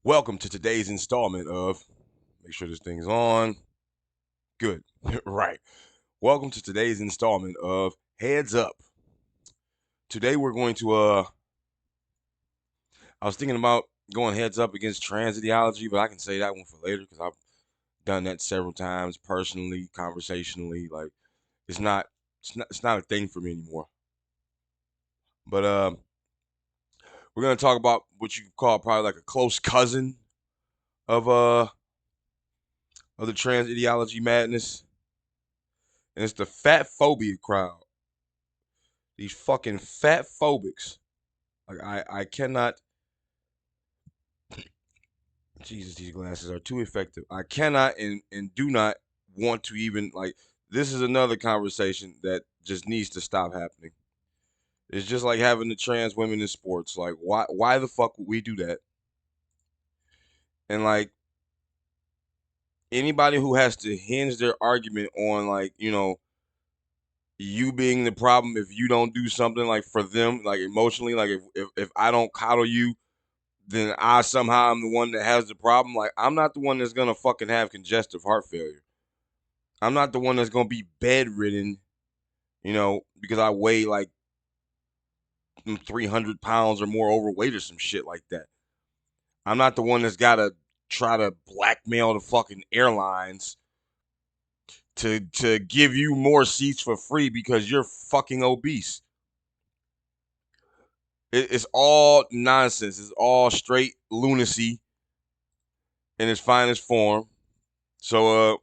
Welcome to today's installment of, make sure this thing's on. Good. Right. Welcome to today's installment of Heads Up. Today we're going to, I was thinking about going heads up against trans ideology, but I can say that one for later because I've done that several times personally, conversationally. Like, it's not a thing for me anymore. But, we're going to talk about what you call probably like a close cousin of, of the trans ideology madness. And it's the Fatphobia crowd. These fucking fat phobics. Like I cannot. Jesus, these glasses are too effective. I cannot and do not want to even like. This is another conversation that just needs to stop happening. It's just like having the trans women in sports. Like why the fuck would we do that? And like anybody who has to hinge their argument on like you being the problem if you don't do something like for them like emotionally like if I don't coddle you then I somehow am the one that has the problem. Like, I'm not the one that's gonna fucking have congestive heart failure. I'm not the one that's gonna be bedridden, because I weigh like 300 pounds or more overweight or some shit like that. I'm not the one that's gotta try to blackmail the fucking airlines to give you more seats for free because you're fucking obese. It's all nonsense. It's all straight lunacy in its finest form. So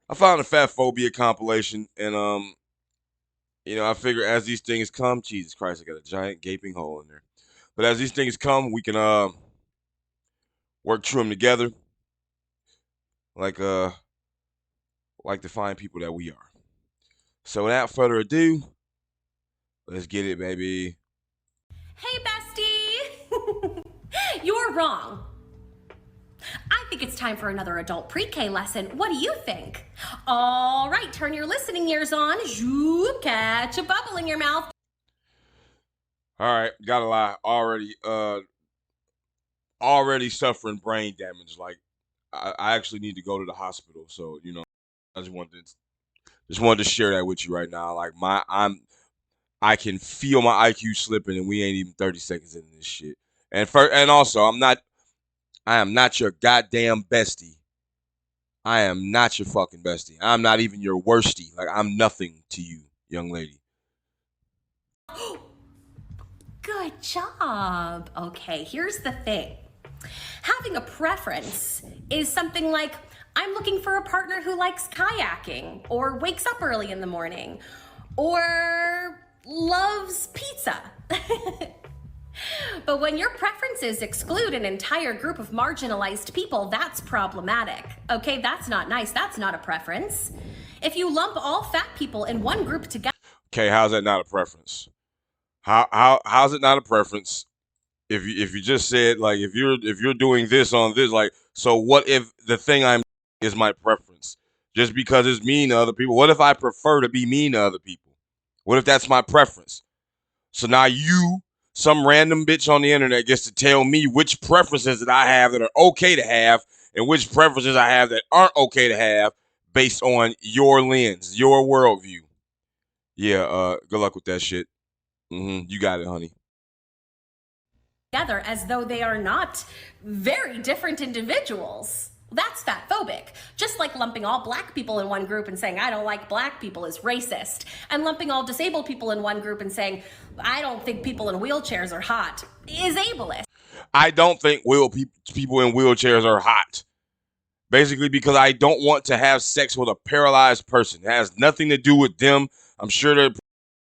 I found a Fatphobia compilation, and I figure as these things come, Jesus Christ, I got a giant gaping hole in there. But as these things come, we can work through them together, like the fine people that we are. So without further ado, let's get it, baby. Hey, bestie! You're wrong. I think it's time for another adult pre-K lesson. What do you think? All right, turn your listening ears on. Zoop, catch a bubble in your mouth. All right, gotta lie, already suffering brain damage. Like I actually need to go to the hospital. So I just wanted to share that with you right now. Like I can feel my IQ slipping, and we ain't even 30 seconds into this shit. And also, I am not your goddamn bestie. I am not your fucking bestie. I'm not even your worstie. Like I'm nothing to you, young lady. Good job. Okay, here's the thing. Having a preference is something like, I'm looking for a partner who likes kayaking, or wakes up early in the morning, or loves pizza. But when your preferences exclude an entire group of marginalized people, that's problematic. Okay, that's not nice. That's not a preference. If you lump all fat people in one group together. Okay, how's that not a preference? How's it not a preference? If you just said like if you're doing this on this, like, so what if the thing I'm is my preference just because it's mean to other people? What if I prefer to be mean to other people? What if that's my preference? So now some random bitch on the internet, gets to tell me which preferences that I have that are okay to have and which preferences I have that aren't okay to have based on your lens, your worldview. Yeah, good luck with that shit. You got it, honey. Together as though they are not very different individuals. That's fatphobic. Just like lumping all black people in one group and saying, I don't like black people is racist. And lumping all disabled people in one group and saying, I don't think people in wheelchairs are hot is ableist. I don't think people in wheelchairs are hot. Basically because I don't want to have sex with a paralyzed person. It has nothing to do with them. I'm sure they're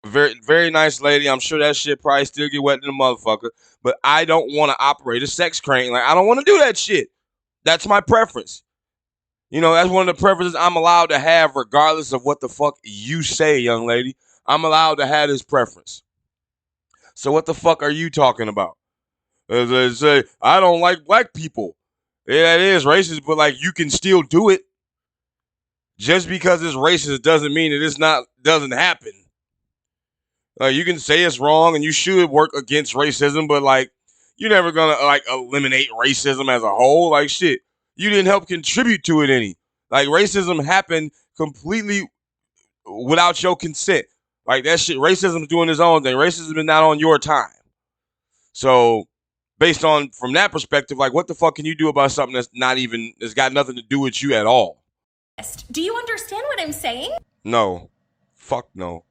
very, very nice lady. I'm sure that shit probably still get wet in the motherfucker. But I don't want to operate a sex crane. Like, I don't want to do that shit. That's my preference. That's one of the preferences I'm allowed to have regardless of what the fuck you say, young lady. I'm allowed to have this preference. So what the fuck are you talking about? As I say, I don't like black people. Yeah, that is racist, but like you can still do it. Just because it's racist doesn't mean that doesn't happen. You can say it's wrong and you should work against racism, but like You're never gonna like eliminate racism as a whole. Like shit, you didn't help contribute to it any. Like racism happened completely without your consent. Like that shit, racism's doing its own thing. Racism is not on your time. So, based on from that perspective, like what the fuck can you do about something that's got nothing to do with you at all? Do you understand what I'm saying? No. Fuck no.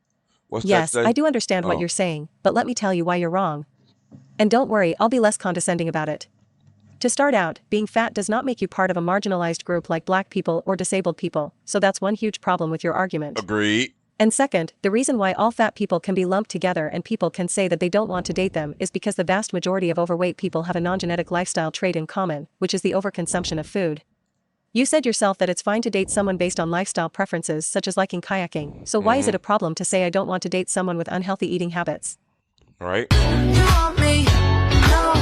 What's that Yes, say? I do understand what you're saying, but let me tell you why you're wrong. And don't worry, I'll be less condescending about it. To start out, being fat does not make you part of a marginalized group like black people or disabled people, so that's one huge problem with your argument. Agreed. And second, the reason why all fat people can be lumped together and people can say that they don't want to date them is because the vast majority of overweight people have a non-genetic lifestyle trait in common, which is the overconsumption of food. You said yourself that it's fine to date someone based on lifestyle preferences such as liking kayaking, so why is it a problem to say I don't want to date someone with unhealthy eating habits? Right? You want me? No.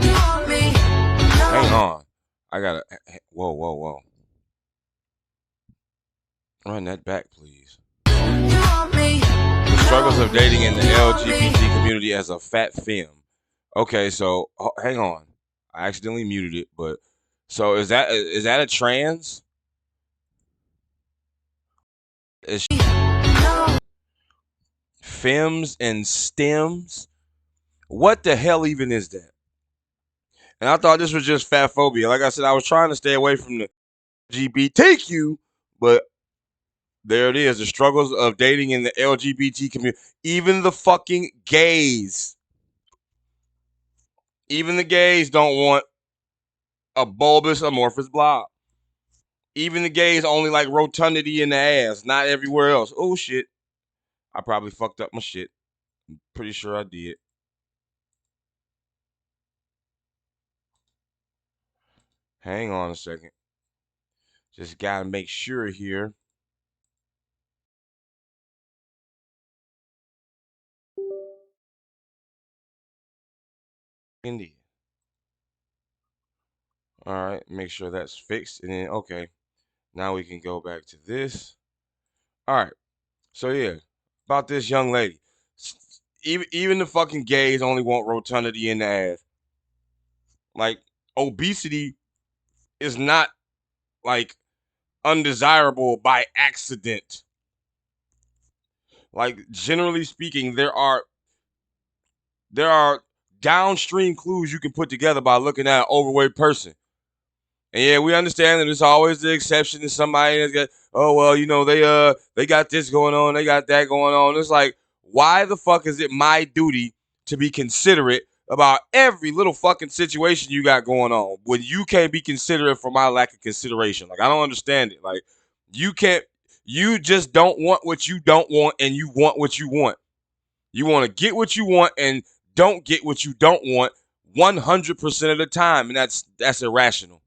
You want me? No. Hang on. I gotta. Whoa. Run that back, please. You want me? The struggles of dating in the LGBT community as a fat femme. Okay, so hang on. I accidentally muted it, but so is that a trans? Is femmes and stems? What the hell even is that? And I thought this was just fatphobia. Like I said, I was trying to stay away from the LGBTQ, but there it is. The struggles of dating in the LGBT community. Even the fucking gays. Even the gays don't want a bulbous amorphous blob. Even the gays only like rotundity in the ass, not everywhere else. Oh shit. I probably fucked up my shit. I'm pretty sure I did. Hang on a second. Just gotta make sure here. Indeed. All right, make sure that's fixed, and then okay. Now we can go back to this. All right. So yeah, about this young lady. Even the fucking gays only want rotundity in the ass. Like obesity is not like undesirable by accident. Like generally speaking, there are downstream clues you can put together by looking at an overweight person. And yeah, we understand that there's always the exception to somebody that's got, oh well, you know, they got this going on, they got that going on. It's like, why the fuck is it my duty to be considerate about every little fucking situation you got going on when you can't be considerate for my lack of consideration? Like, I don't understand it. Like, you just don't want what you don't want, and you want what you want. You want to get what you want and don't get what you don't want 100% of the time, and that's irrational.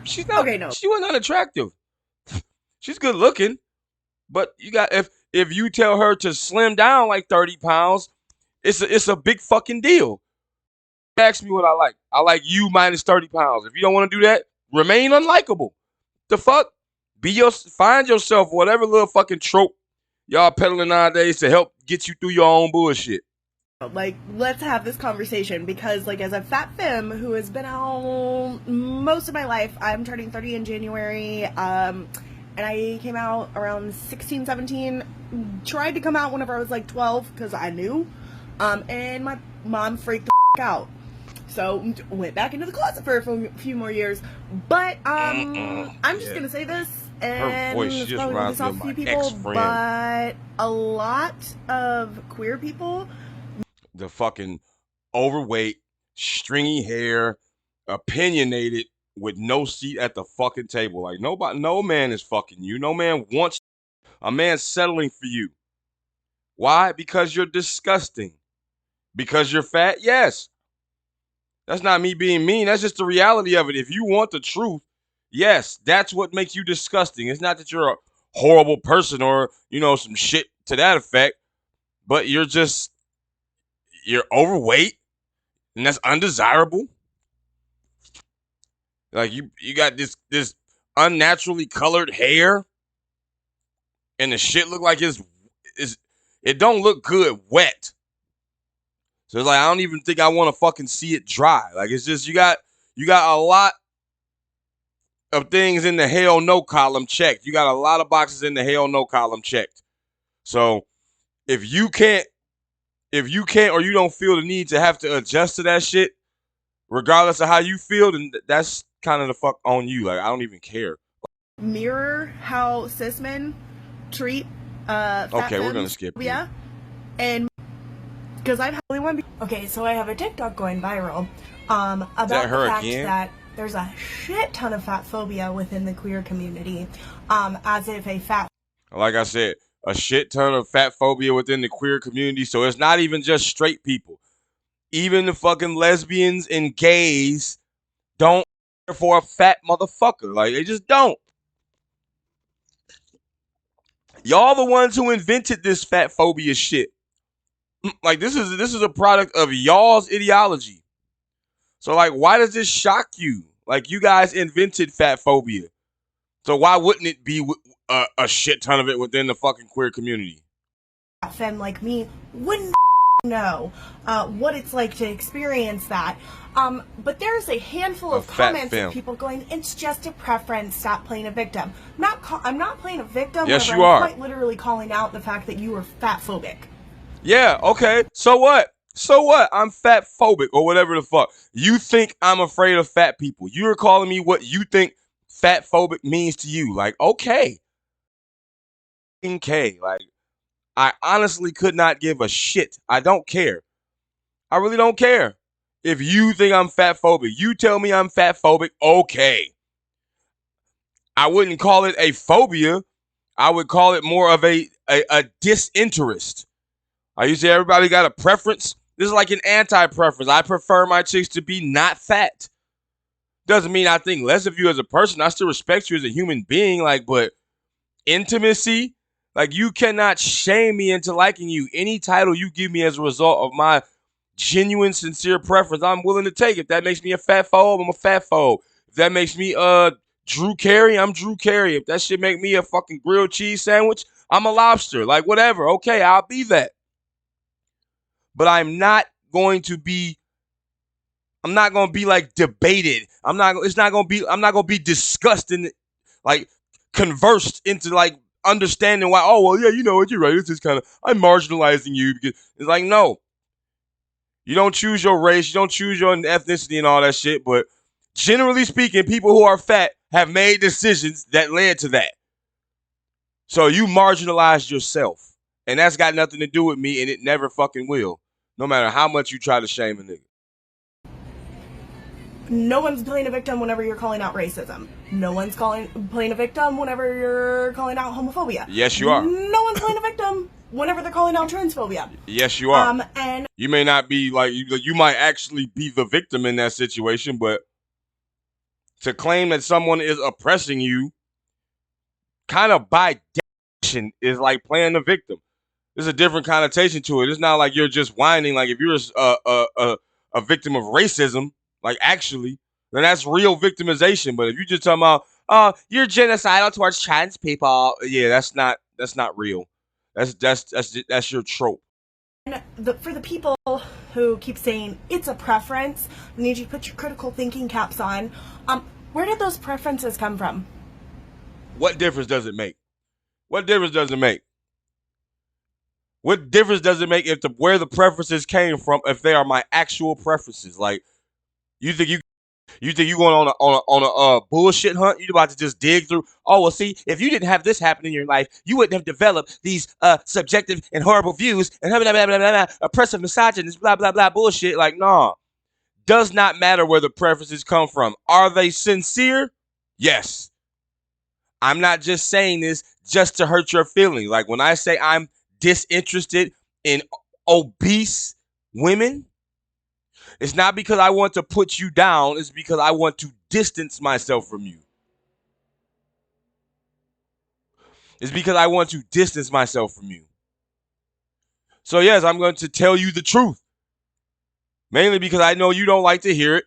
She's not. Okay, no. She was not attractive. She's good looking, but you got if you tell her to slim down like 30 pounds, it's a big fucking deal. Ask me what I like. I like you minus 30 pounds. If you don't want to do that, remain unlikable. The fuck? Find yourself whatever little fucking trope y'all peddling nowadays to help get you through your own bullshit. Like, let's have this conversation because, like, as a fat femme who has been out most of my life, I'm turning 30 in January, and I came out around 16, 17, tried to come out whenever I was, like, 12, because I knew, and my mom freaked the out, so went back into the closet for a few more years, but, I'm just gonna say this, and her voice just reminds me of my ex-friend. But a lot of queer people, the fucking overweight, stringy hair, opinionated, with no seat at the fucking table. Like no man is fucking you. No man wants a man settling for you. Why? Because you're disgusting. Because you're fat? Yes. That's not me being mean. That's just the reality of it. If you want the truth, yes, that's what makes you disgusting. It's not that you're a horrible person or, you know, some shit to that effect, but you're overweight, and that's undesirable. Like you got this unnaturally colored hair, and the shit look like it don't look good wet. So it's like I don't even think I want to fucking see it dry. Like it's just you got a lot of things in the hell no column checked. You got a lot of boxes in the hell no column checked. So if you can't or you don't feel the need to have to adjust to that shit, regardless of how you feel, then that's kind of the fuck on you. Like I don't even care. Mirror how cis men treat Okay, we're gonna skip you. Yeah, and because I've had one. Okay, so I have a TikTok going viral about the fact that there's a shit ton of fat phobia within the queer community. As if a fat, like I said, a shit ton of fat phobia within the queer community. So it's not even just straight people. Even the fucking lesbians and gays don't care for a fat motherfucker. Like they just don't. Y'all the ones who invented this fat phobia shit. Like this is a product of y'all's ideology. So like why does this shock you? Like you guys invented fat phobia. So why wouldn't it be a shit ton of it within the fucking queer community? Femme like me wouldn't know what it's like to experience that. But there's a handful of comments of people going, "It's just a preference. Stop playing a victim." I'm not playing a victim. Yes, you are. I'm quite literally calling out the fact that you are fat phobic. Yeah. Okay. So what? So what? I'm fat phobic or whatever the fuck. You think I'm afraid of fat people? You're calling me what you think fat phobic means to you? Like okay. Okay. Like I honestly could not give a shit. I don't care. I really don't care. If you think I'm fat phobic, you tell me I'm fat phobic, okay. I wouldn't call it a phobia. I would call it more of a disinterest. I used to say everybody got a preference. This is like an anti-preference. I prefer my chicks to be not fat. Doesn't mean I think less of you as a person. I still respect you as a human being, like, but intimacy, like you cannot shame me into liking you. Any title you give me as a result of my genuine, sincere preference, I'm willing to take. If that makes me a fat phobe, I'm a fat phobe. If that makes me Drew Carey, I'm Drew Carey. If that shit make me a fucking grilled cheese sandwich, I'm a lobster. Like whatever. Okay, I'll be that. But I'm not going to be like debated. I'm not going to be discussed and like conversed into like understanding why, oh well, yeah, you know what, you're right. It's just kind of I'm marginalizing you because it's like no. You don't choose your race, you don't choose your ethnicity and all that shit, but generally speaking, people who are fat have made decisions that led to that. So you marginalized yourself. And that's got nothing to do with me, and it never fucking will. No matter how much you try to shame a nigga. No one's playing a victim whenever you're calling out racism. No one's playing a victim whenever you're calling out homophobia. Yes, you are. No one's playing a victim whenever they're calling out transphobia. Yes, you are. And you may not be like you might actually be the victim in that situation, but to claim that someone is oppressing you, kind of by definition, is like playing the victim. There's a different connotation to it. It's not like you're just whining. Like if you're a victim of racism, like actually, then that's real victimization. But if you just talking about, oh, you're genocidal towards trans people, yeah, that's not real. That's your trope. And for the people who keep saying it's a preference, I need you to put your critical thinking caps on. Where did those preferences come from? What difference does it make? What difference does it make? What difference does it make if where the preferences came from? If they are my actual preferences, like you think you going on a bullshit hunt? You about to just dig through? Oh well, see, if you didn't have this happen in your life, you wouldn't have developed these subjective and horrible views and blah, blah, blah, blah, blah, oppressive misogynist, blah blah blah bullshit. Like, nah, does not matter where the preferences come from. Are they sincere? Yes. I'm not just saying this just to hurt your feelings. Like when I say I'm disinterested in obese women, it's not because I want to put you down. It's because I want to distance myself from you. It's because I want to distance myself from you. So yes, I'm going to tell you the truth. Mainly because I know you don't like to hear it.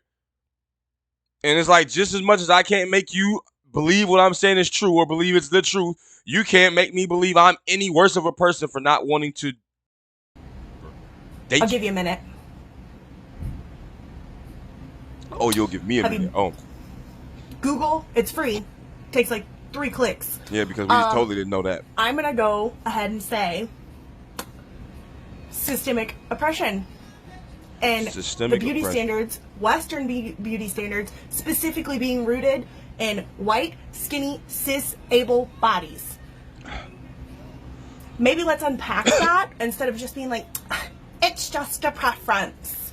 And it's like just as much as I can't make you believe what I'm saying is true or believe it's the truth, you can't make me believe I'm any worse of a person for not wanting to date. I'll give you a minute. Oh, you'll give me a Have you- minute. Oh, Google, it's free. Takes like 3 clicks. yeah, because we just totally didn't know that. I'm gonna go ahead and say systemic oppression. And Systemic the beauty oppression. standards, Western beauty standards, specifically being rooted in white, skinny, cis, able bodies. Maybe let's unpack that instead of just being like, it's just a preference.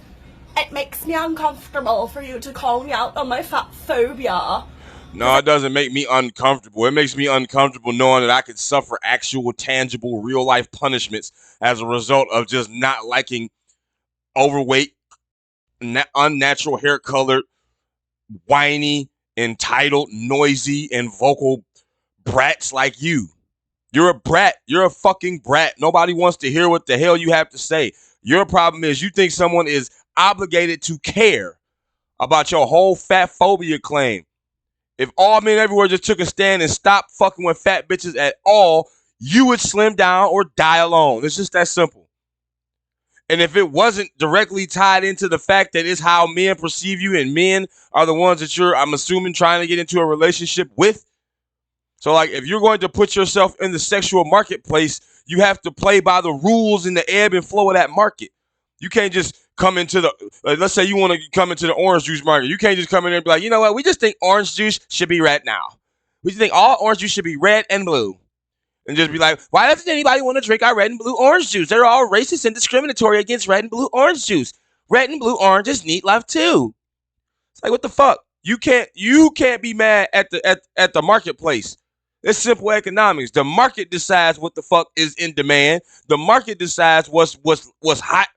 It makes me uncomfortable for you to call me out on my fat phobia. No, it doesn't make me uncomfortable. It makes me uncomfortable knowing that I could suffer actual, tangible, real-life punishments as a result of just not liking overweight, unnatural hair colored, whiny, entitled, noisy, and vocal brats like you. You're a brat. You're a fucking brat. Nobody wants to hear what the hell you have to say. Your problem is you think someone is obligated to care about your whole fat phobia claim. If all men everywhere just took a stand and stopped fucking with fat bitches at all, you would slim down or die alone. It's just that simple. And if it wasn't directly tied into the fact that it's how men perceive you and men are the ones that you're, I'm assuming, trying to get into a relationship with. So, like, if you're going to put yourself in the sexual marketplace, you have to play by the rules and the ebb and flow of that market. You can't just come into the, let's say you want to come into the orange juice market. You can't just come in there and be like, you know what, we just think orange juice should be red now. We just think all orange juice should be red and blue. And just be like, why doesn't anybody want to drink our red and blue orange juice? They're all racist and discriminatory against red and blue orange juice. Red and blue oranges need love too. It's like, what the fuck? You can't be mad at the marketplace. It's simple economics. The market decides what the fuck is in demand. The market decides what's hot.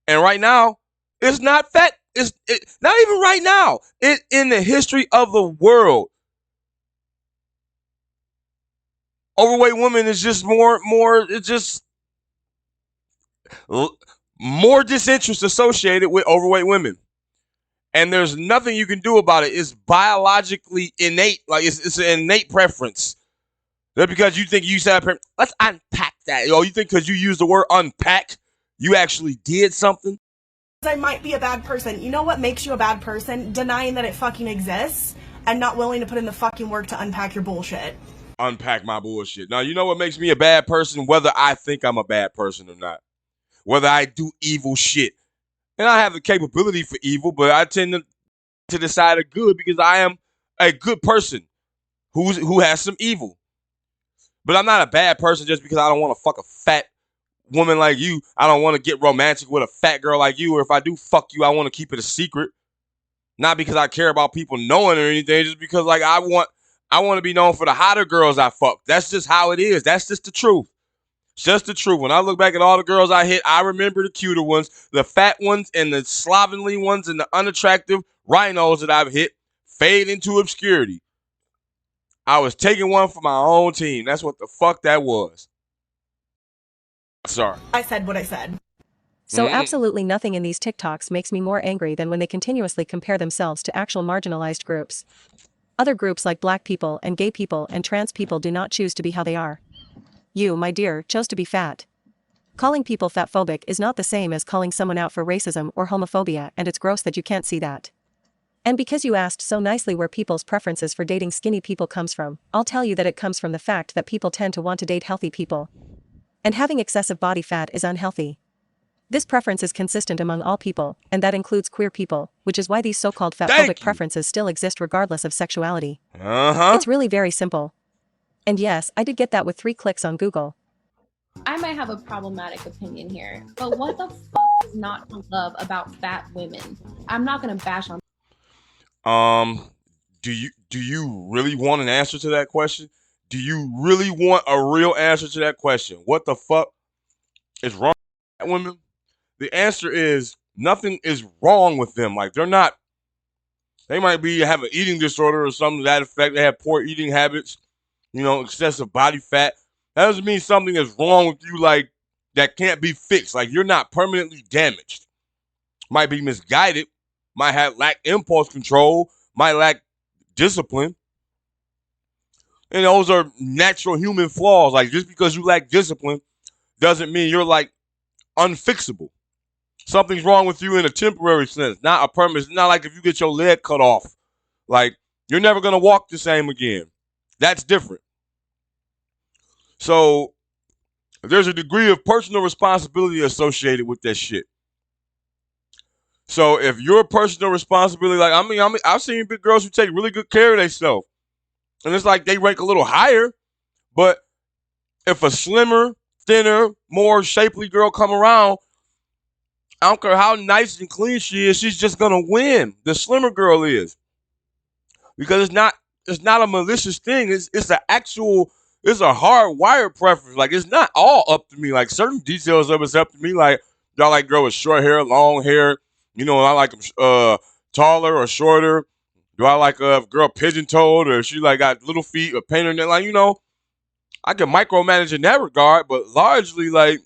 And right now, it's not fat. It's not even right now. It in the history of the world. Overweight women is just more disinterest associated with overweight women. And there's nothing you can do about it. It's biologically innate. Like it's an innate preference. That's because you think you said, let's unpack that. You think because you used the word unpack, you actually did something? I might be a bad person. You know what makes you a bad person? Denying that it fucking exists and not willing to put in the fucking work to unpack your bullshit. Unpack my bullshit. Now, you know what makes me a bad person? Whether I think I'm a bad person or not. Whether I do evil shit. And I have the capability for evil, but I tend to decide of good because I am a good person who has some evil. But I'm not a bad person just because I don't want to fuck a fat woman like you. I don't want to get romantic with a fat girl like you. Or if I do fuck you, I want to keep it a secret. Not because I care about people knowing or anything, just because like I want to be known for the hotter girls I fuck. That's just how it is. That's just the truth. It's just the truth. When I look back at all the girls I hit, I remember the cuter ones, the fat ones, and the slovenly ones, and the unattractive rhinos that I've hit fade into obscurity. I was taking one for my own team. That's what the fuck that was. Sorry. I said what I said. So absolutely nothing in these TikToks makes me more angry than when they continuously compare themselves to actual marginalized groups. Other groups like black people and gay people and trans people do not choose to be how they are. You, my dear, chose to be fat. Calling people fatphobic is not the same as calling someone out for racism or homophobia, and it's gross that you can't see that. And because you asked so nicely where people's preferences for dating skinny people comes from, I'll tell you that it comes from the fact that people tend to want to date healthy people. And having excessive body fat is unhealthy. This preference is consistent among all people, and that includes queer people, which is why these so-called fatphobic preferences still exist regardless of sexuality. It's really very simple. And yes, I did get that with 3 clicks on Google. I might have a problematic opinion here, but what the fuck is not to love about fat women? I'm not gonna bash on. Do you really want an answer to that question? Do you really want a real answer to that question? What the fuck is wrong with fat women? The answer is nothing is wrong with them. Like they might have an eating disorder or something to that effect. They have poor eating habits. Excessive body fat. That doesn't mean something is wrong with you, like, that can't be fixed. Like, you're not permanently damaged. Might be misguided. Might lack impulse control. Might lack discipline. And those are natural human flaws. Like, just because you lack discipline doesn't mean you're, like, unfixable. Something's wrong with you in a temporary sense, not a permanent. It's not like if you get your leg cut off, like you're never gonna walk the same again. That's different. So there's a degree of personal responsibility associated with that shit. So if your personal responsibility, like I've seen big girls who take really good care of themselves, and it's like they rank a little higher. But if a slimmer, thinner, more shapely girl come around, I don't care how nice and clean she is, she's just gonna win. The slimmer girl is, because it's not a malicious thing. It's an actual, it's a hardwired preference. Like it's not all up to me. Like certain details of it's up to me. Like do I like girl with short hair, long hair? You know, I like them taller or shorter. Do I like a girl pigeon-toed, or she like got little feet or painter? Like, you know, I can micromanage in that regard, but largely like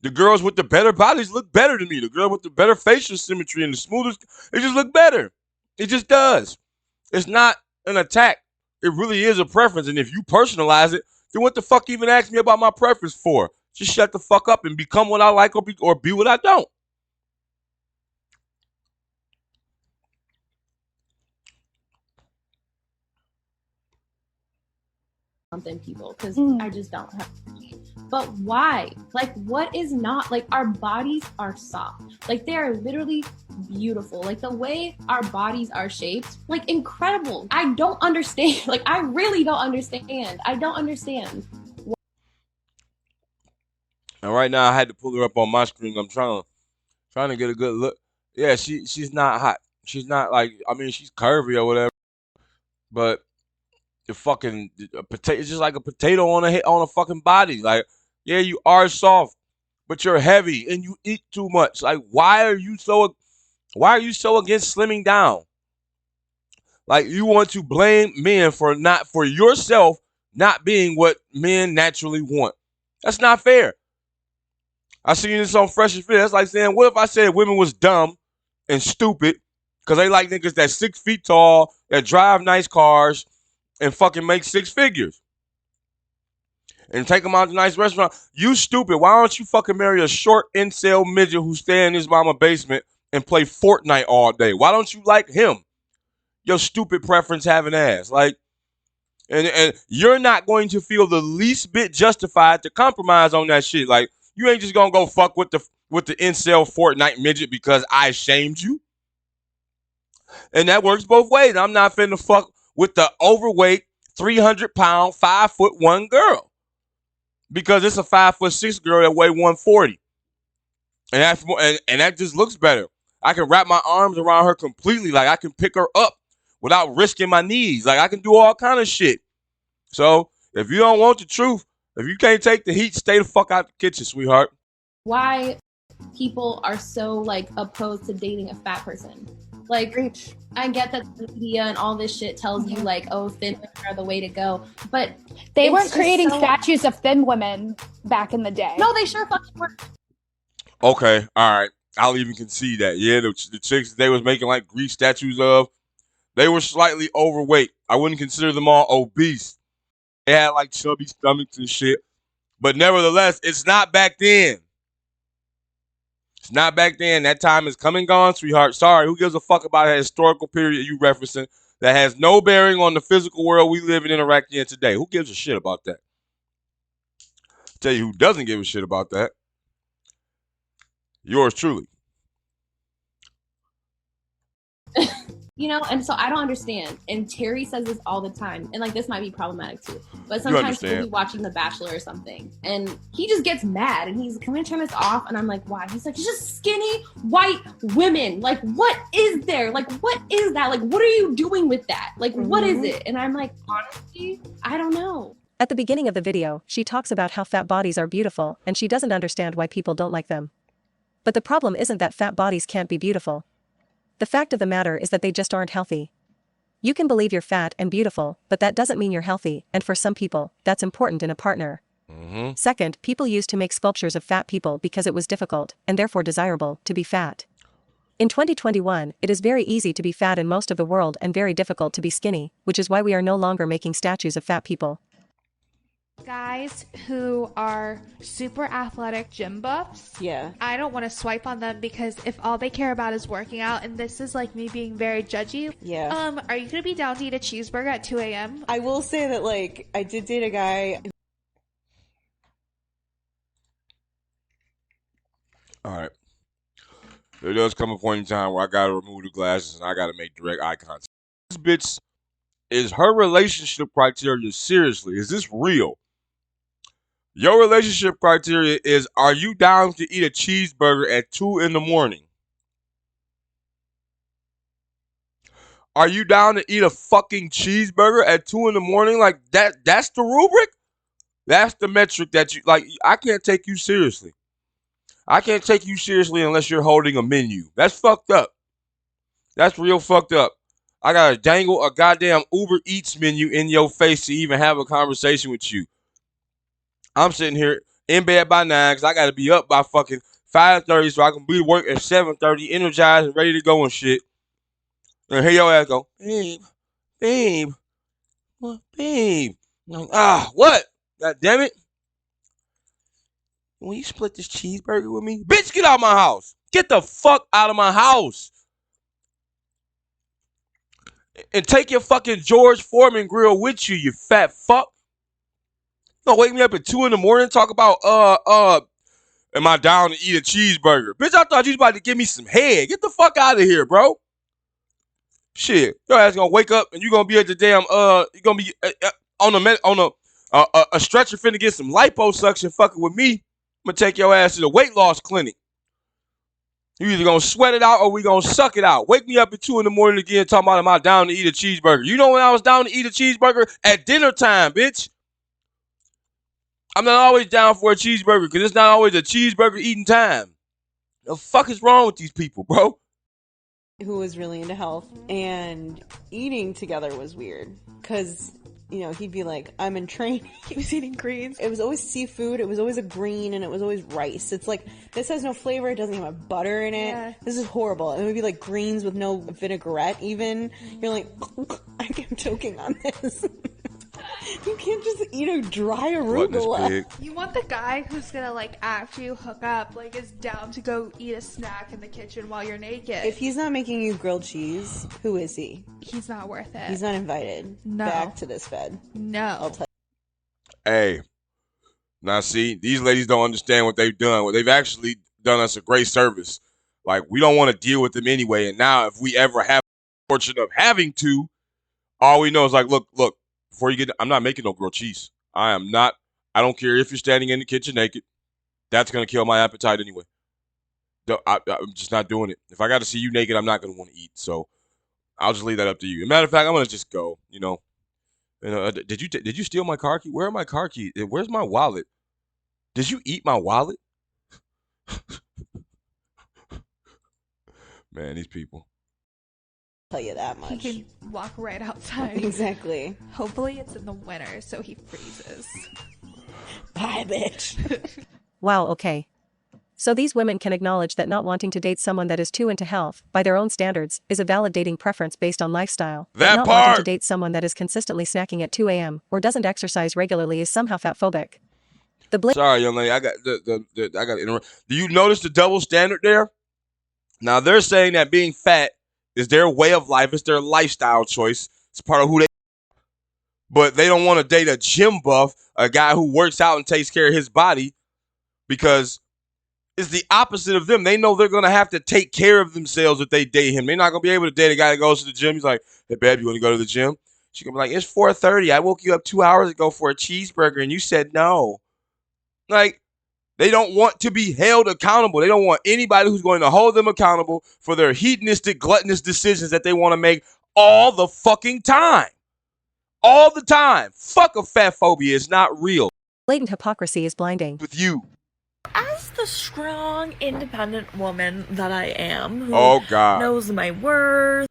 the girls with the better bodies look better to me. The girl with the better facial symmetry and the smoothest, it just look better. It just does. It's not an attack. It really is a preference. And if you personalize it, then what the fuck even ask me about my preference for? Just shut the fuck up and become what I like, or be what I don't. Something people, because I just don't have. But why? Like, what is not, like, our bodies are soft. Like, they are literally beautiful. Like, the way our bodies are shaped, like, incredible. I don't understand. Like, I really don't understand. I don't understand. And right now I had to pull her up on my screen. I'm trying to get a good look. Yeah, she's not hot. She's not like, I mean, she's curvy or whatever, but the fucking potato, it's just like a potato on a fucking body. Like, yeah, you are soft, but you're heavy and you eat too much. Like, why are you so against slimming down? Like, you want to blame men for yourself not being what men naturally want. That's not fair. I seen this on Fresh and Fit. That's like saying, what if I said women was dumb and stupid because they like niggas that's 6 feet tall, that drive nice cars, and fucking make 6 figures, and take them out to a nice restaurant? You stupid. Why don't you fucking marry a short incel midget who stay in his mama basement and play Fortnite all day? Why don't you like him? Your stupid preference having ass. Like, and you're not going to feel the least bit justified to compromise on that shit. Like, you ain't just gonna go fuck with the incel Fortnite midget because I shamed you. And that works both ways. I'm not finna fuck with the overweight 300-pound 5'1" girl because it's a 5'6" girl that weigh 140, and that's more, and that just looks better. I can wrap my arms around her completely. Like, I can pick her up without risking my knees. Like, I can do all kind of shit. So if you don't want the truth, if you can't take the heat, stay the fuck out the kitchen, sweetheart. Why people are so, like, opposed to dating a fat person. Like, Preach. I get that the media and all this shit tells you, like, oh, thin women are the way to go. But They it's weren't just creating so- statues of thin women back in the day. No, they sure fucking were. Okay, all right. I'll even concede that. Yeah, the chicks they was making like Greek statues of, they were slightly overweight. I wouldn't consider them all obese. They had like chubby stomachs and shit. But nevertheless, it's not back then. It's not back then. That time is come and gone, sweetheart. Sorry, who gives a fuck about a historical period you referencing that has no bearing on the physical world we live and interact in today? Who gives a shit about that? I'll tell you who doesn't give a shit about that. Yours truly. You know, and so I don't understand. And Terry says this all the time. And, like, this might be problematic too. But sometimes we'll be watching The Bachelor or something. And he just gets mad. And he's, can we turn this off? And I'm like, why? He's like, it's just skinny white women. Like, what is there? Like, what is that? Like, what are you doing with that? Like, what is it? And I'm like, honestly, I don't know. At the beginning of the video, she talks about how fat bodies are beautiful, and she doesn't understand why people don't like them. But the problem isn't that fat bodies can't be beautiful. The fact of the matter is that they just aren't healthy. You can believe you're fat and beautiful, but that doesn't mean you're healthy, and for some people, that's important in a partner. Second, people used to make sculptures of fat people because it was difficult, and therefore desirable, to be fat. In 2021, it is very easy to be fat in most of the world and very difficult to be skinny, which is why we are no longer making statues of fat people. Guys who are super athletic gym buffs. Yeah. I don't want to swipe on them because if all they care about is working out, and this is like me being very judgy. Yeah. Are you gonna be down to eat a cheeseburger at 2 a.m.? I will say that, like, I did date a guy. All right. There does come a point in time where I gotta remove the glasses and I gotta make direct eye contact. This bitch, is her relationship criteria seriously? Is this real? Your relationship criteria is, are you down to eat a cheeseburger at 2 in the morning? Are you down to eat a fucking cheeseburger at 2 in the morning? Like, that's the rubric? That's the metric that you, like, I can't take you seriously. I can't take you seriously unless you're holding a menu. That's fucked up. That's real fucked up. I gotta dangle a goddamn Uber Eats menu in your face to even have a conversation with you. I'm sitting here in bed by 9 because I gotta be up by fucking 5:30 so I can be to work at 7:30, energized and ready to go and shit. And here your ass go, babe, what, babe? I'm like, what? God damn it. Will you split this cheeseburger with me? Bitch, get out of my house. Get the fuck out of my house. And take your fucking George Foreman grill with you, you fat fuck. Don't wake me up at 2 in the morning talk about, am I down to eat a cheeseburger? Bitch, I thought you was about to give me some head. Get the fuck out of here, bro. Shit, your ass gonna wake up and you gonna be at the damn, you gonna be on a stretcher finna get some liposuction fucking with me. I'm gonna take your ass to the weight loss clinic. You either gonna sweat it out or we gonna suck it out. Wake me up at 2 in the morning again talking about am I down to eat a cheeseburger. You know when I was down to eat a cheeseburger? At dinner time, bitch. I'm not always down for a cheeseburger because it's not always a cheeseburger eating time. The fuck is wrong with these people, bro? Who was really into health, and eating together was weird because, you know, he'd be like, I'm in training. He was eating greens. It was always seafood. It was always a green, and it was always rice. It's like, this has no flavor. It doesn't even have butter in it. Yeah. This is horrible. And it would be like greens with no vinaigrette even. You're like, I'm choking on this. You can't just eat a dry arugula. You want the guy who's gonna, like, after you hook up, like, is down to go eat a snack in the kitchen while you're naked. If he's not making you grilled cheese, who is he? He's not worth it. He's not invited back to this bed. No. I'll tell you. Hey, now see, these ladies don't understand what they've done. Well, they've actually done us a great service. Like, we don't want to deal with them anyway. And now if we ever have the fortune of having to, all we know is like, look, before you get, I'm not making no grilled cheese. I don't care if you're standing in the kitchen naked. That's going to kill my appetite anyway. I'm just not doing it. If I got to see you naked, I'm not going to want to eat. So I'll just leave that up to you. As a matter of fact, I'm going to just go, you know. Did you steal my car key? Where are my car keys? Where's my wallet? Did you eat my wallet? Man, these people. Tell you that much. He can walk right outside. Exactly. Hopefully it's in the winter so he freezes. Bye, bitch. Wow, okay. So these women can acknowledge that not wanting to date someone that is too into health, by their own standards, is a valid dating preference based on lifestyle. That but not part! wanting to date someone that is consistently snacking at 2 a.m. or doesn't exercise regularly is somehow fatphobic. Sorry, young lady, I got to interrupt. Do you notice the double standard there? Now they're saying that being fat is their way of life. It's their lifestyle choice. It's part of who they are. But they don't want to date a gym buff, a guy who works out and takes care of his body, because it's the opposite of them. They know they're going to have to take care of themselves if they date him. They're not going to be able to date a guy that goes to the gym. He's like, hey, babe, you want to go to the gym? She's going to be like, it's 4:30. I woke you up 2 hours ago for a cheeseburger, and you said no. Like, they don't want to be held accountable. They don't want anybody who's going to hold them accountable for their hedonistic, gluttonous decisions that they want to make all the fucking time. All the time. Fuck a fat phobia. It's not real. Blatant hypocrisy is blinding. With you. As the strong, independent woman that I am, who knows my worth.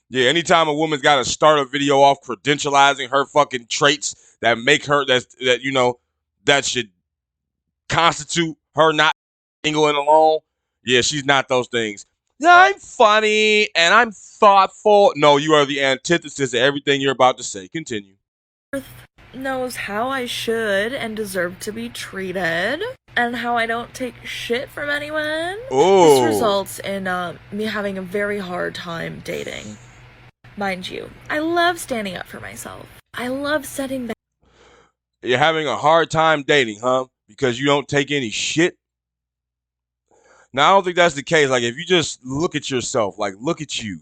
Yeah, anytime a woman's got to start a video off credentializing her fucking traits that make her, that should constitute her not single and alone. Yeah, she's not those things. Yeah, I'm funny and I'm thoughtful. No, you are the antithesis of everything you're about to say. Continue. knows how I should and deserve to be treated, and how I don't take shit from anyone. Oh. This results in me having a very hard time dating. Mind you, I love standing up for myself. I love setting back. You're having a hard time dating, huh? Because you don't take any shit? Now, I don't think that's the case. Like, if you just look at yourself, like, look at you.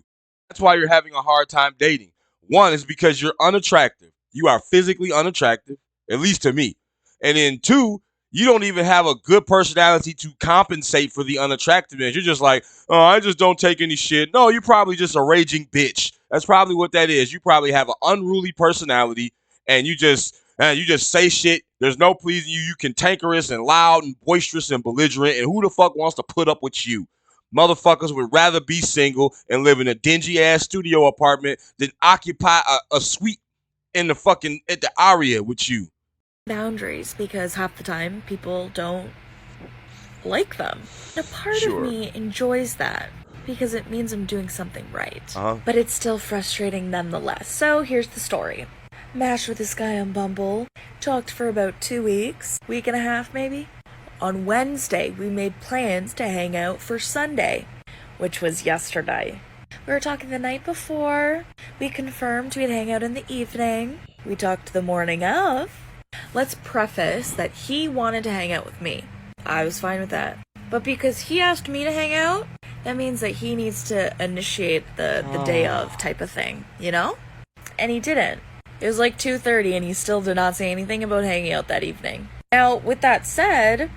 That's why you're having a hard time dating. One is because you're unattractive. You are physically unattractive, at least to me. And then two, you don't even have a good personality to compensate for the unattractiveness. You're just like, oh, I just don't take any shit. No, you're probably just a raging bitch. That's probably what that is. You probably have an unruly personality, and you just say shit. There's no pleasing you. You cantankerous and loud and boisterous and belligerent. And who the fuck wants to put up with you? Motherfuckers would rather be single and live in a dingy ass studio apartment than occupy a suite in the fucking at the Aria with you. Boundaries, because half the time people don't like them. A part of me enjoys that because it means I'm doing something right. But it's still frustrating nonetheless. So here's the story. Matched with this guy on Bumble, talked for about 2 weeks, week and a half maybe. On Wednesday, we made plans to hang out for Sunday, which was yesterday. We were talking the night before. We confirmed we'd hang out in the evening. We talked the morning of. Let's preface that he wanted to hang out with me. I was fine with that. But because he asked me to hang out, that means that he needs to initiate the day of type of thing, you know? And he didn't. It was like 2:30 and he still did not say anything about hanging out that evening. Now, with that said,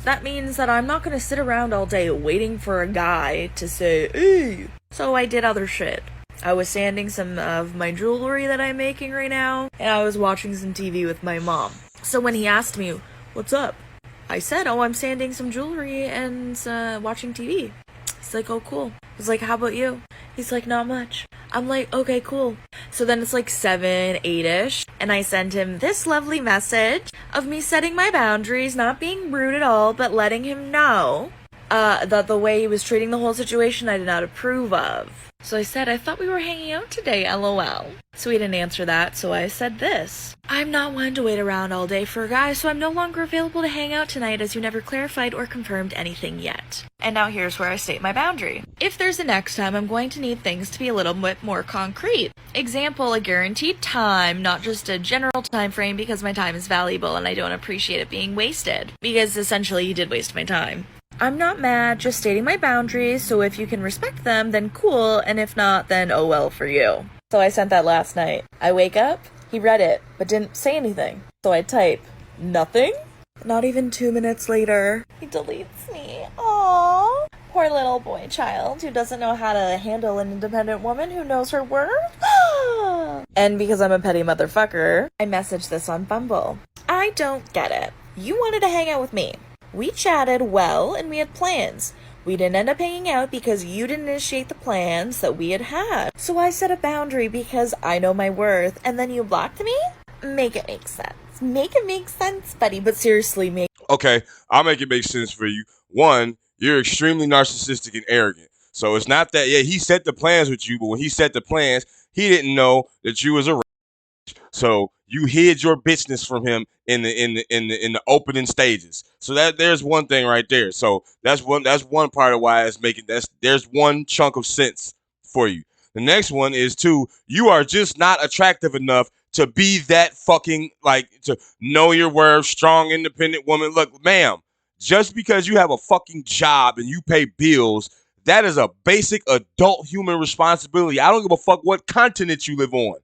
that means that I'm not going to sit around all day waiting for a guy to say, hey. So I did other shit. I was sanding some of my jewelry that I'm making right now, and I was watching some TV with my mom. So when he asked me, what's up? I said, oh, I'm sanding some jewelry and watching TV. He's like, oh, cool. I was like, how about you? He's like, not much. I'm like, okay, cool. So then it's like 7, 8-ish, and I send him this lovely message of me setting my boundaries, not being rude at all, but letting him know that the way he was treating the whole situation I did not approve of. So I said, I thought we were hanging out today, LOL. So he didn't answer that, so I said this. I'm not one to wait around all day for a guy, so I'm no longer available to hang out tonight as you never clarified or confirmed anything yet. And now here's where I state my boundary. If there's a next time, I'm going to need things to be a little bit more concrete. Example, a guaranteed time, not just a general time frame because my time is valuable and I don't appreciate it being wasted. Because essentially you did waste my time. I'm not mad, just stating my boundaries, so if you can respect them, then cool, and if not, then oh well for you. So I sent that last night. I wake up, he read it, but didn't say anything. So I type, nothing? Not even 2 minutes later, he deletes me. Aww. Poor little boy child who doesn't know how to handle an independent woman who knows her worth. And because I'm a petty motherfucker, I messaged this on Bumble. I don't get it. You wanted to hang out with me. We chatted well and we had plans. We didn't end up hanging out because you didn't initiate the plans that we had had. So I set a boundary because I know my worth, and then you blocked me? Make it make sense. Make it make sense, buddy. But seriously, make... Okay, I'll make it make sense for you. One, you're extremely narcissistic and arrogant. So it's not that, yeah, he set the plans with you, but when he set the plans, he didn't know that you was a... So you hid your bitchness from him in the opening stages. So there's one thing right there. So that's one part of why it's making there's one chunk of sense for you. The next one is you are just not attractive enough to be that fucking to know your worth, strong, independent woman. Look, ma'am, just because you have a fucking job and you pay bills, that is a basic adult human responsibility. I don't give a fuck what continent you live on.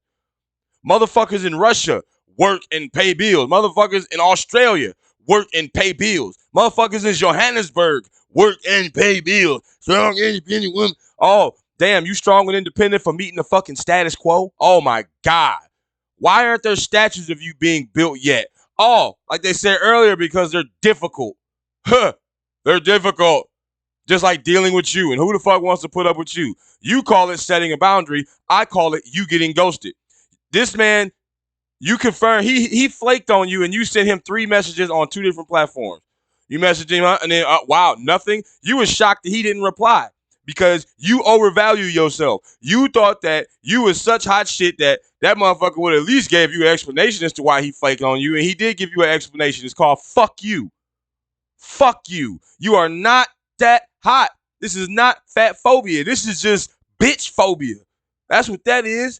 Motherfuckers in Russia work and pay bills. Motherfuckers in Australia work and pay bills. Motherfuckers in Johannesburg work and pay bills. Strong, independent women. Oh, damn, you strong and independent for meeting the fucking status quo? Oh, my God. Why aren't there statues of you being built yet? Oh, like they said earlier, because they're difficult. Huh. They're difficult. Just like dealing with you. And who the fuck wants to put up with you? You call it setting a boundary. I call it you getting ghosted. This man, you confirm he flaked on you and you sent him 3 messages on 2 different platforms. You messaged him and then, wow, nothing. You was shocked that he didn't reply. because you overvalue yourself. You thought that you was such hot shit that motherfucker would at least gave you an explanation as to why he flaked on you, and he did give you an explanation. It's called fuck you. Fuck you. You are not that hot. This is not fat phobia. This is just bitch phobia. That's what that is.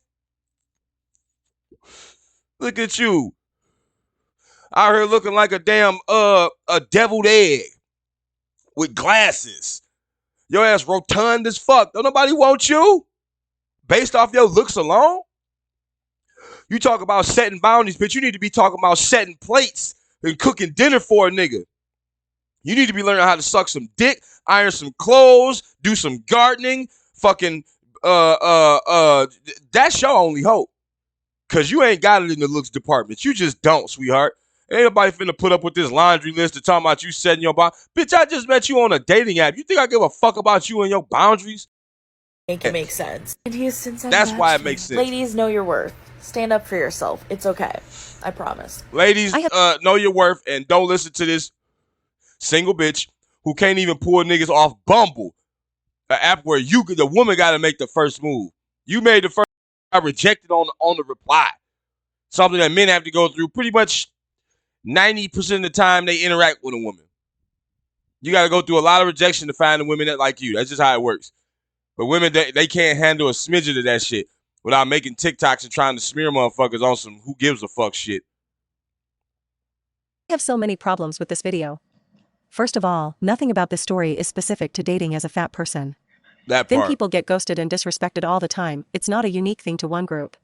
Look at you. Out here looking like a damn a deviled egg with glasses. Your ass rotund as fuck. Don't nobody want you based off your looks alone. You talk about setting boundaries, bitch. You need to be talking about setting plates and cooking dinner for a nigga. You need to be learning how to suck some dick, iron some clothes, do some gardening, fucking that's your only hope. Cause you ain't got it in the looks department. You just don't, sweetheart. Ain't nobody finna put up with this laundry list of talking about you setting your boundaries. Bitch, I just met you on a dating app. You think I give a fuck about you and your boundaries? Make it make sense. In Houston, that's why it makes sense. Ladies, know your worth. Stand up for yourself. It's okay. I promise. Ladies, know your worth and don't listen to this single bitch who can't even pull niggas off Bumble, an app where the woman got to make the first move. You made the first. I rejected on the reply. Something that men have to go through pretty much 90% of the time they interact with a woman. You got to go through a lot of rejection to find the women that like you. That's just how it works. But women, they can't handle a smidget of that shit without making TikToks and trying to smear motherfuckers on some who gives a fuck shit. I have so many problems with this video. First of all, nothing about this story is specific to dating as a fat person. That part. Thin people get ghosted and disrespected all the time. It's not a unique thing to one group.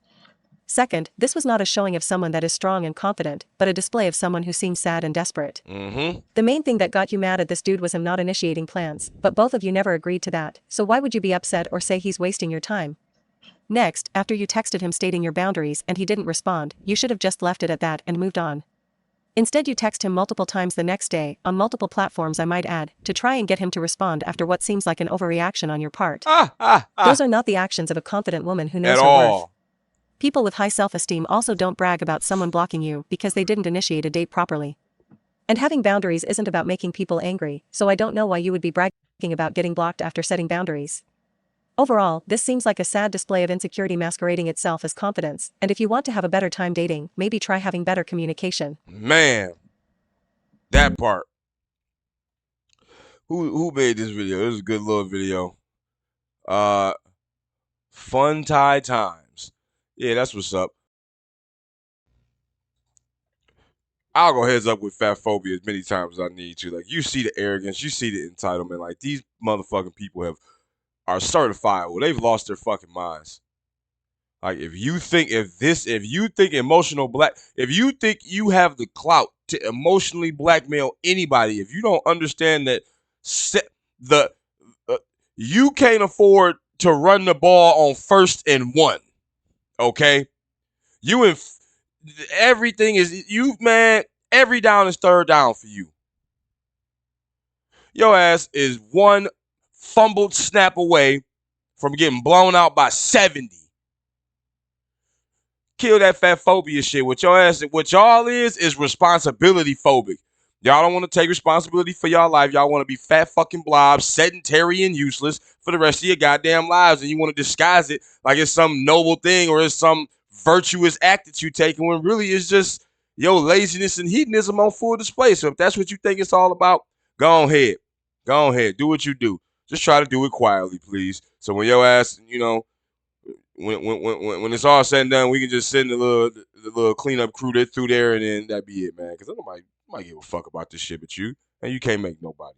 Second, this was not a showing of someone that is strong and confident, but a display of someone who seems sad and desperate. The main thing that got you mad at this dude was him not initiating plans, but both of you never agreed to that, so why would you be upset or say he's wasting your time? Next, after you texted him stating your boundaries and he didn't respond, you should have just left it at that and moved on. Instead, you text him multiple times the next day, on multiple platforms I might add, to try and get him to respond after what seems like an overreaction on your part. Those are not the actions of a confident woman who knows her worth. People with high self-esteem also don't brag about someone blocking you because they didn't initiate a date properly. And having boundaries isn't about making people angry, so I don't know why you would be bragging about getting blocked after setting boundaries. Overall, this seems like a sad display of insecurity masquerading itself as confidence, and if you want to have a better time dating, maybe try having better communication. Man, that part. Who made this video? This is a good little video. Fun Tie Times. Yeah, that's what's up. I'll go heads up with Fatphobia as many times as I need to. Like, you see the arrogance, you see the entitlement. Like, these motherfucking people are certifiable. They've lost their fucking minds. Like, if you think emotional black, if you think you have the clout to emotionally blackmail anybody, if you don't understand that you can't afford to run the ball on 1st and 1, okay? Everything is man. Every down is 3rd down for you. Your ass is one fumbled snap away from getting blown out by 70. Kill that fat phobia shit. What y'all is responsibility phobic. Y'all don't want to take responsibility for y'all life. Y'all want to be fat fucking blobs, sedentary and useless for the rest of your goddamn lives. And you want to disguise it like it's some noble thing or it's some virtuous act that you take, when really it's just your laziness and hedonism on full display. So if that's what you think it's all about, go ahead. Go ahead. Do what you do. Just try to do it quietly, please. So when your ass, when it's all said and done, we can just send the little cleanup crew through there, and then that'd be it, man. Because nobody give a fuck about this shit but you, and you can't make nobody.